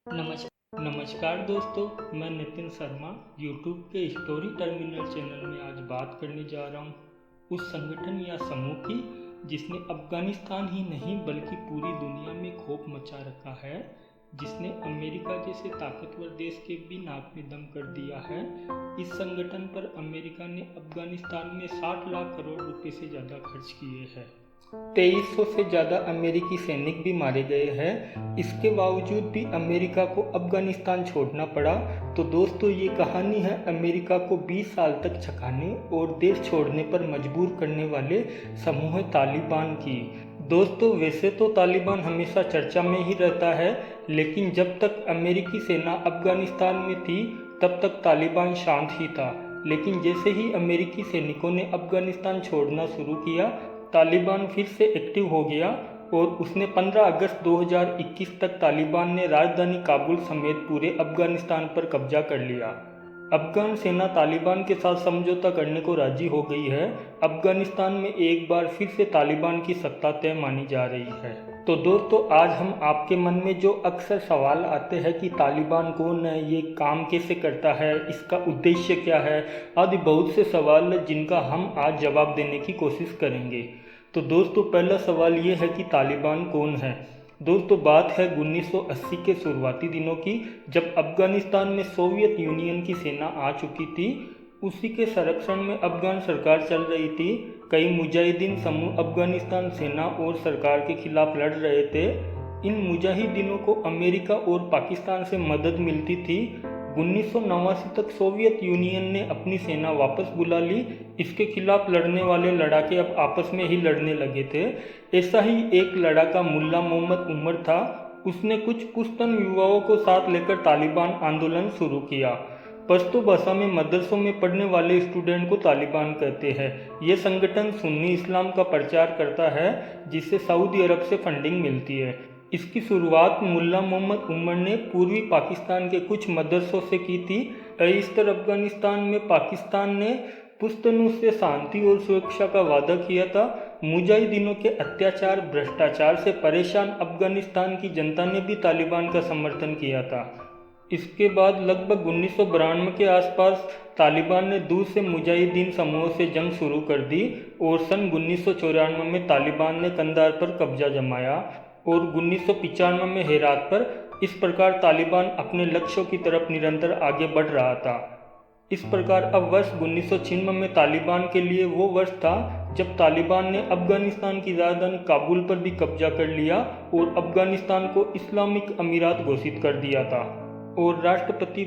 नमस्कार दोस्तों, मैं नितिन शर्मा यूट्यूब के स्टोरी टर्मिनल चैनल में आज बात करने जा रहा हूँ उस संगठन या समूह की जिसने अफगानिस्तान ही नहीं बल्कि पूरी दुनिया में खौफ मचा रखा है, जिसने अमेरिका जैसे ताकतवर देश के भी नाक में दम कर दिया है। इस संगठन पर अमेरिका ने अफगानिस्तान में 60 लाख करोड़ रुपए से ज़्यादा खर्च किए हैं। 2300 से ज़्यादा अमेरिकी सैनिक भी मारे गए हैं। इसके बावजूद भी अमेरिका को अफगानिस्तान छोड़ना पड़ा। तो दोस्तों, ये कहानी है अमेरिका को 20 साल तक छकाने और देश छोड़ने पर मजबूर करने वाले समूह तालिबान की। दोस्तों, वैसे तो तालिबान हमेशा चर्चा में ही रहता है, लेकिन जब तक अमेरिकी सेना अफगानिस्तान में थी तब तक तालिबान शांत ही था। लेकिन जैसे ही अमेरिकी सैनिकों ने अफगानिस्तान छोड़ना शुरू किया, तालिबान फिर से एक्टिव हो गया और उसने 15 अगस्त 2021 तक तालिबान ने राजधानी काबुल समेत पूरे अफगानिस्तान पर कब्जा कर लिया। अफगान सेना तालिबान के साथ समझौता करने को राजी हो गई है। अफगानिस्तान में एक बार फिर से तालिबान की सत्ता तय मानी जा रही है। तो दोस्तों, आज हम आपके मन में जो अक्सर सवाल आते हैं कि तालिबान कौन है, ये काम कैसे करता है, इसका उद्देश्य क्या है, आदि बहुत से सवाल हैं जिनका हम आज जवाब देने की कोशिश करेंगे। तो दोस्तों, पहला सवाल ये है कि तालिबान कौन है। दोस्तों, बात है 1980 के शुरुआती दिनों की, जब अफगानिस्तान में सोवियत यूनियन की सेना आ चुकी थी। उसी के संरक्षण में अफगान सरकार चल रही थी। कई मुजाहिदीन समूह अफगानिस्तान सेना और सरकार के खिलाफ लड़ रहे थे। इन मुजाहिदीनों को अमेरिका और पाकिस्तान से मदद मिलती थी। 1989 तक सोवियत यूनियन ने अपनी सेना वापस बुला ली। इसके खिलाफ लड़ने वाले लड़ाके अब आपस में ही लड़ने लगे थे। ऐसा ही एक लड़ाका मुल्ला मोहम्मद उमर था। उसने कुछ पुश्तन युवाओं को साथ लेकर तालिबान आंदोलन शुरू किया। पश्तो भाषा में मदरसों में पढ़ने वाले स्टूडेंट को तालिबान कहते हैं। ये संगठन सुन्नी इस्लाम का प्रचार करता है, जिससे सऊदी अरब से फंडिंग मिलती है। इसकी शुरुआत मुल्ला मोहम्मद उमर ने पूर्वी पाकिस्तान के कुछ मदरसों से की थी। ईस्टर अफगानिस्तान में पाकिस्तान ने पुश्तनों से शांति और सुरक्षा का वादा किया था। मुजाहिदीनों के अत्याचार भ्रष्टाचार से परेशान अफगानिस्तान की जनता ने भी तालिबान का समर्थन किया था। इसके बाद लगभग 1992 के आसपास तालिबान ने दूर से मुजाहिदीन समूहों से जंग शुरू कर दी और सन 1994 में तालिबान ने कंधार पर कब्जा जमाया और 1995 में हेरात पर। इस प्रकार तालिबान अपने लक्ष्यों की तरफ निरंतर आगे बढ़ रहा था। इस प्रकार अब वर्ष 1996 में तालिबान के लिए वो वर्ष था जब तालिबान ने अफगानिस्तान की राजधानी काबुल पर भी कब्जा कर लिया और अफगानिस्तान को इस्लामिक अमीरात घोषित कर दिया था और राष्ट्रपति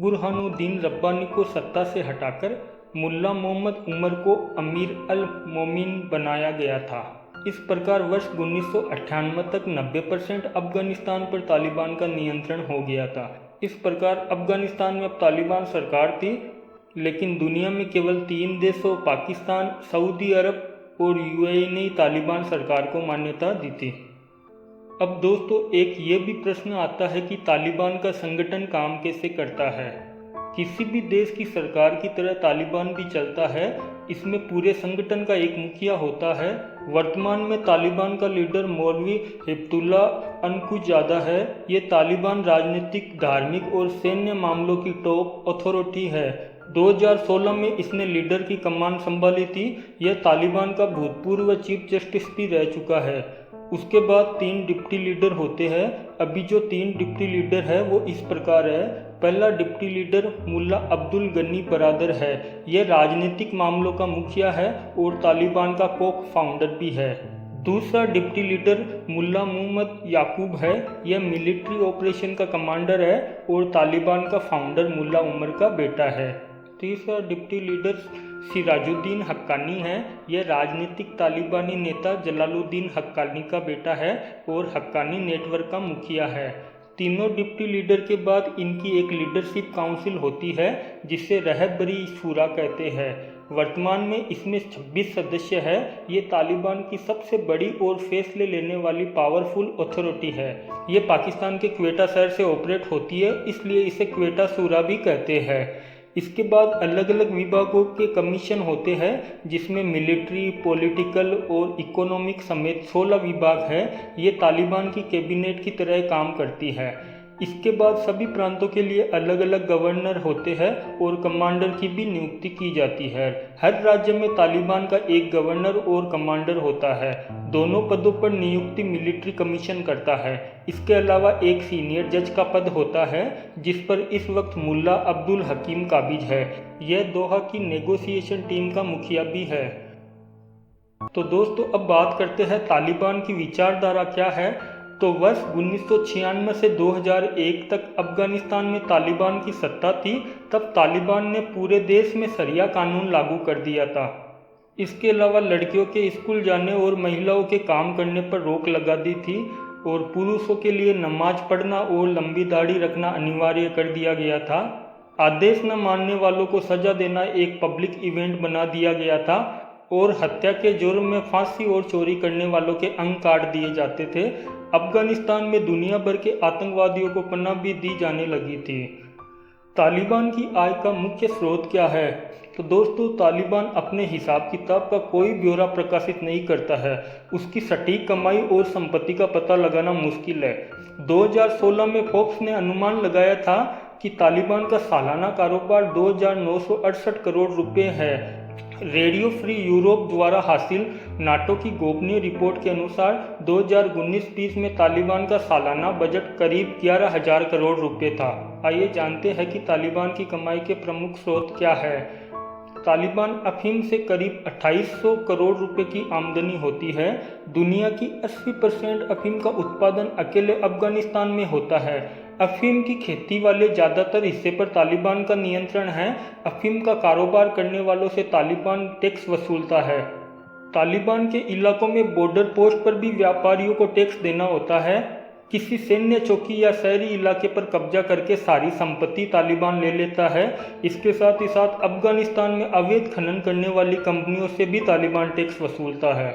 बुरहानुद्दीन रब्बानी को सत्ता से हटाकर मुल्ला मोहम्मद उमर को अमीर अल मोमिन बनाया गया था। इस प्रकार वर्ष 1998 तक 90% अफगानिस्तान पर तालिबान का नियंत्रण हो गया था। इस प्रकार अफगानिस्तान में अब तालिबान सरकार थी, लेकिन दुनिया में केवल 3 देशों पाकिस्तान, सऊदी अरब और यूएई ने तालिबान सरकार को मान्यता दी थी। अब दोस्तों, एक ये भी प्रश्न आता है कि तालिबान का संगठन काम कैसे करता है। किसी भी देश की सरकार की तरह तालिबान भी चलता है। इसमें पूरे संगठन का एक मुखिया होता है। वर्तमान में तालिबान का लीडर मौलवी हिब्तुल्ला अनकुजादा है। ये तालिबान राजनीतिक, धार्मिक और सैन्य मामलों की टॉप अथॉरिटी है। 2016 में इसने लीडर की कमान संभाली थी। यह तालिबान का भूतपूर्व चीफ जस्टिस भी रह चुका है। उसके बाद 3 डिप्टी लीडर होते हैं। अभी जो 3 डिप्टी लीडर है वो इस प्रकार है। पहला डिप्टी लीडर मुल्ला अब्दुल गनी बरादर है। यह राजनीतिक मामलों का मुखिया है और तालिबान का को फाउंडर भी है। दूसरा डिप्टी लीडर मुल्ला मोहम्मद याकूब है। यह मिलिट्री ऑपरेशन का कमांडर है और तालिबान का फाउंडर मुल्ला उमर का बेटा है। तीसरा डिप्टी लीडर सिराजुद्दीन हक्कानी है। यह राजनीतिक तालिबानी नेता जलालुद्दीन हक्कानी का बेटा है और हक्कानी नेटवर्क का मुखिया है। तीनों डिप्टी लीडर के बाद इनकी एक लीडरशिप काउंसिल होती है, जिसे रहबरी शूरा कहते हैं। वर्तमान में इसमें 26 सदस्य है। ये तालिबान की सबसे बड़ी और फैसले लेने वाली पावरफुल अथॉरिटी है। ये पाकिस्तान के क्वेटा शहर से ऑपरेट होती है, इसलिए इसे क्वेटा शूरा भी कहते हैं। इसके बाद अलग अलग विभागों के कमीशन होते हैं, जिसमें मिलिट्री, पॉलिटिकल और इकोनॉमिक समेत 16 विभाग हैं। ये तालिबान की कैबिनेट की तरह काम करती है। इसके बाद सभी प्रांतों के लिए अलग अलग गवर्नर होते हैं और कमांडर की भी नियुक्ति की जाती है। हर राज्य में तालिबान का एक गवर्नर और कमांडर होता है। दोनों पदों पर नियुक्ति मिलिट्री कमीशन करता है। इसके अलावा एक सीनियर जज का पद होता है जिस पर इस वक्त मुल्ला अब्दुल हकीम काबिज है। यह दोहा की नेगोशिएशन टीम का मुखिया भी है। तो दोस्तों अब बात करते हैं तालिबान की विचारधारा क्या है। तो वर्ष 1996 से 2001 तक अफगानिस्तान में तालिबान की सत्ता थी। तब तालिबान ने पूरे देश में शरिया कानून लागू कर दिया था। इसके अलावा लड़कियों के स्कूल जाने और महिलाओं के काम करने पर रोक लगा दी थी और पुरुषों के लिए नमाज पढ़ना और लंबी दाढ़ी रखना अनिवार्य कर दिया गया था। आदेश न मानने वालों को सजा देना एक पब्लिक इवेंट बना दिया गया था और हत्या के जुर्म में फांसी और चोरी करने वालों के अंग काट दिए जाते थे। अफगानिस्तान में दुनिया भर के आतंकवादियों को पनाह भी दी जाने लगी थी। तालिबान की आय का मुख्य स्रोत क्या है? तो दोस्तों तालिबान अपने हिसाब किताब का कोई ब्यौरा प्रकाशित नहीं करता है। उसकी सटीक कमाई और संपत्ति का पता लगाना मुश्किल है। 2016 में फोर्ब्स ने अनुमान लगाया था कि तालिबान का सालाना कारोबार 2,968 करोड़ रुपए है। रेडियो फ्री यूरोप द्वारा हासिल नाटो की गोपनीय रिपोर्ट के अनुसार 2019-20 में तालिबान का सालाना बजट करीब 11,000 करोड़ रुपए था। आइए जानते हैं कि तालिबान की कमाई के प्रमुख स्रोत क्या है। तालिबान अफीम से करीब 2800 करोड़ रुपए की आमदनी होती है। दुनिया की 80% अफीम का उत्पादन अकेले अफगानिस्तान में होता है। अफीम की खेती वाले ज़्यादातर हिस्से पर तालिबान का नियंत्रण है। अफीम का कारोबार करने वालों से तालिबान टैक्स वसूलता है। तालिबान के इलाकों में बॉर्डर पोस्ट पर भी व्यापारियों को टैक्स देना होता है। किसी सैन्य चौकी या शहरी इलाके पर कब्जा करके सारी संपत्ति तालिबान ले लेता है। इसके साथ ही साथ अफगानिस्तान में अवैध खनन करने वाली कंपनियों से भी तालिबान टैक्स वसूलता है।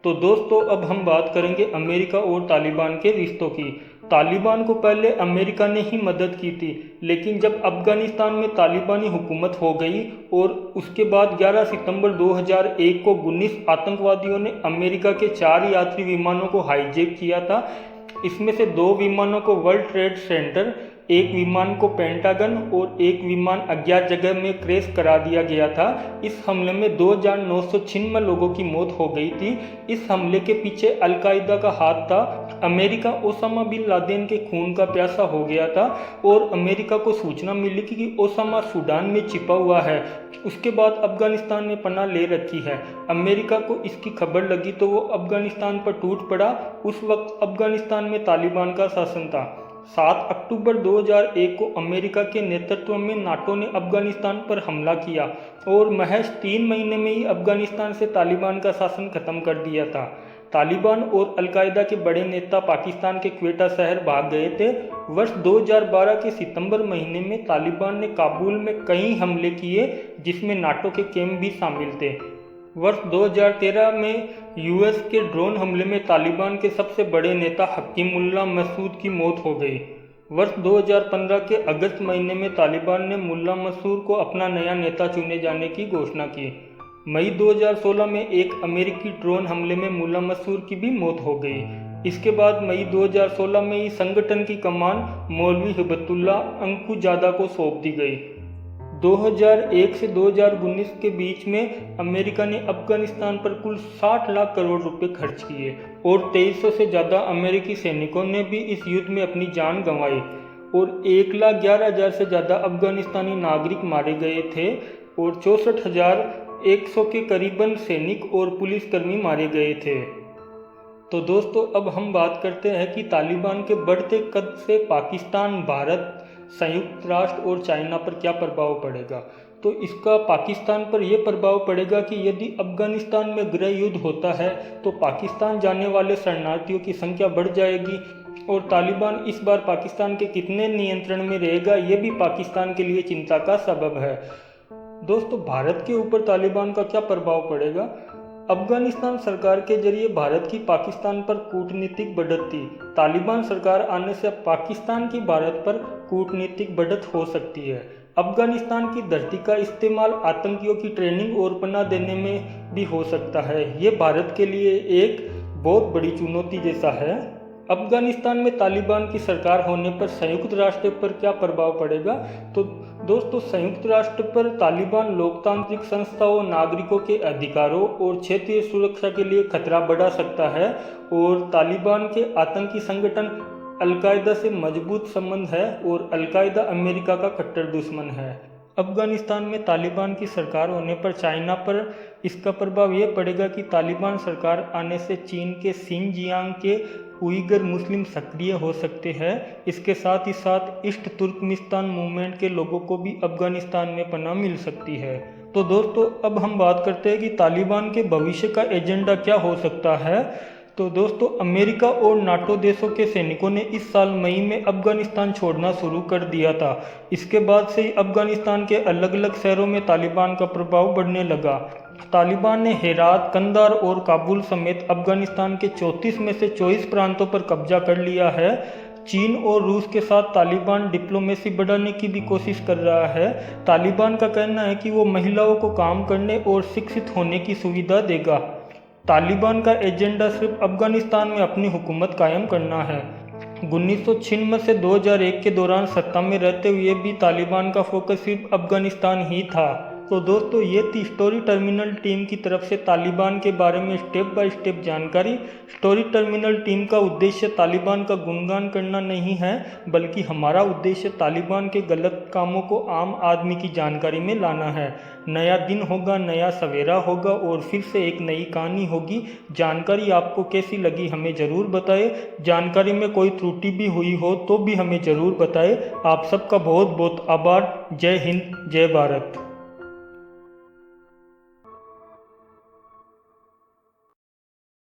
तो दोस्तों अब हम बात करेंगे अमेरिका और तालिबान के रिश्तों की। तालिबान को पहले अमेरिका ने ही मदद की थी, लेकिन जब अफगानिस्तान में तालिबानी हुकूमत हो गई और उसके बाद 11 सितंबर 2001 को 19 आतंकवादियों ने अमेरिका के 4 यात्री विमानों को हाईजैक किया था। इसमें से 2 विमानों को वर्ल्ड ट्रेड सेंटर, एक विमान को पेंटागन और एक विमान अज्ञात जगह में क्रैश करा दिया गया था। इस हमले में 2,996 लोगों की मौत हो गई थी। इस हमले के पीछे अलकायदा का हाथ था। अमेरिका ओसामा बिन लादेन के खून का प्यासा हो गया था और अमेरिका को सूचना मिली कि ओसामा सूडान में छिपा हुआ है। उसके बाद अफगानिस्तान में पनाह ले रखी है। अमेरिका को इसकी खबर लगी तो वो अफगानिस्तान पर टूट पड़ा। उस वक्त अफगानिस्तान में तालिबान का शासन था। 7 अक्टूबर 2001 को अमेरिका के नेतृत्व में नाटो ने अफगानिस्तान पर हमला किया और महज 3 महीने में ही अफगानिस्तान से तालिबान का शासन खत्म कर दिया था। तालिबान और अलकायदा के बड़े नेता पाकिस्तान के क्वेटा शहर भाग गए थे। वर्ष 2012 के सितंबर महीने में तालिबान ने काबुल में कई हमले किए जिसमें नाटो के कैंप भी शामिल थे। वर्ष 2013 में यूएस के ड्रोन हमले में तालिबान के सबसे बड़े नेता हकीमुल्लाह मसूद की मौत हो गई। वर्ष 2015 के अगस्त महीने में तालिबान ने मुल्ला मसूद को अपना नया नेता चुने जाने की घोषणा की। मई 2016 में एक अमेरिकी ड्रोन हमले में मुल्ला मसूद की भी मौत हो गई। इसके बाद मई 2016 में ही संगठन की कमान मौलवी हिबतुल्लाह अंकुजादा को सौंप दी गई। 2001 से 2019 के बीच में अमेरिका ने अफगानिस्तान पर कुल 60 लाख करोड़ रुपए खर्च किए और 2300 से ज़्यादा अमेरिकी सैनिकों ने भी इस युद्ध में अपनी जान गंवाई और 1,11,000 से ज़्यादा अफगानिस्तानी नागरिक मारे गए थे और 64,100 के करीबन सैनिक और पुलिसकर्मी मारे गए थे। तो दोस्तों अब हम बात करते हैं कि तालिबान के बढ़ते कद से पाकिस्तान, भारत, संयुक्त राष्ट्र और चाइना पर क्या प्रभाव पड़ेगा। तो इसका पाकिस्तान पर यह प्रभाव पड़ेगा कि यदि अफगानिस्तान में गृह युद्ध होता है तो पाकिस्तान जाने वाले शरणार्थियों की संख्या बढ़ जाएगी और तालिबान इस बार पाकिस्तान के कितने नियंत्रण में रहेगा ये भी पाकिस्तान के लिए चिंता का सबब है। दोस्तों भारत के ऊपर तालिबान का क्या प्रभाव पड़ेगा। अफगानिस्तान सरकार के जरिए भारत की पाकिस्तान पर कूटनीतिक बढ़त थी। तालिबान सरकार आने से पाकिस्तान की भारत पर कूटनीतिक बढ़त हो सकती है। अफगानिस्तान की धरती का इस्तेमाल आतंकियों की ट्रेनिंग और पनाह देने में भी हो सकता है। ये भारत के लिए एक बहुत बड़ी चुनौती जैसा है। अफगानिस्तान में तालिबान की सरकार होने पर संयुक्त राष्ट्र पर क्या प्रभाव पड़ेगा? तो दोस्तों, संयुक्त राष्ट्र पर तालिबान लोकतांत्रिक संस्थाओं, नागरिकों के अधिकारों और क्षेत्रीय सुरक्षा के लिए खतरा बढ़ा सकता है और तालिबान के आतंकी संगठन अलकायदा से मजबूत संबंध है और अलकायदा अमेरिका का कट्टर दुश्मन है। अफगानिस्तान में तालिबान की सरकार होने पर चाइना पर इसका प्रभाव ये पड़ेगा कि तालिबान सरकार आने से चीन के शिनजियांग के उइगर मुस्लिम सक्रिय हो सकते हैं। इसके साथ ही साथ ईस्ट तुर्कमिस्तान मूवमेंट के लोगों को भी अफगानिस्तान में पनाह मिल सकती है। तो दोस्तों, अब हम बात करते हैं कि तालिबान के भविष्य का एजेंडा क्या हो सकता है। तो दोस्तों, अमेरिका और नाटो देशों के सैनिकों ने इस साल मई में अफगानिस्तान छोड़ना शुरू कर दिया था। इसके बाद से ही अफगानिस्तान के अलग अलग शहरों में तालिबान का प्रभाव बढ़ने लगा। तालिबान ने हेरात, कंदार और काबुल समेत अफगानिस्तान के 34 में से 24 प्रांतों पर कब्जा कर लिया है। चीन और रूस के साथ तालिबान डिप्लोमेसी बढ़ाने की भी कोशिश कर रहा है। तालिबान का कहना है कि वो महिलाओं को काम करने और शिक्षित होने की सुविधा देगा। तालिबान का एजेंडा सिर्फ अफगानिस्तान में अपनी हुकूमत कायम करना है। 1996 से 2001 के दौरान सत्ता में रहते हुए भी तालिबान का फोकस सिर्फ अफगानिस्तान ही था। तो दोस्तों, ये थी स्टोरी टर्मिनल टीम की तरफ से तालिबान के बारे में स्टेप बाय स्टेप जानकारी। स्टोरी टर्मिनल टीम का उद्देश्य तालिबान का गुणगान करना नहीं है, बल्कि हमारा उद्देश्य तालिबान के गलत कामों को आम आदमी की जानकारी में लाना है। नया दिन होगा, नया सवेरा होगा और फिर से एक नई कहानी होगी। जानकारी आपको कैसी लगी हमें ज़रूर बताएं। जानकारी में कोई त्रुटि भी हुई हो तो भी हमें ज़रूर बताएं। आप सबका बहुत बहुत आभार। जय हिंद, जय भारत।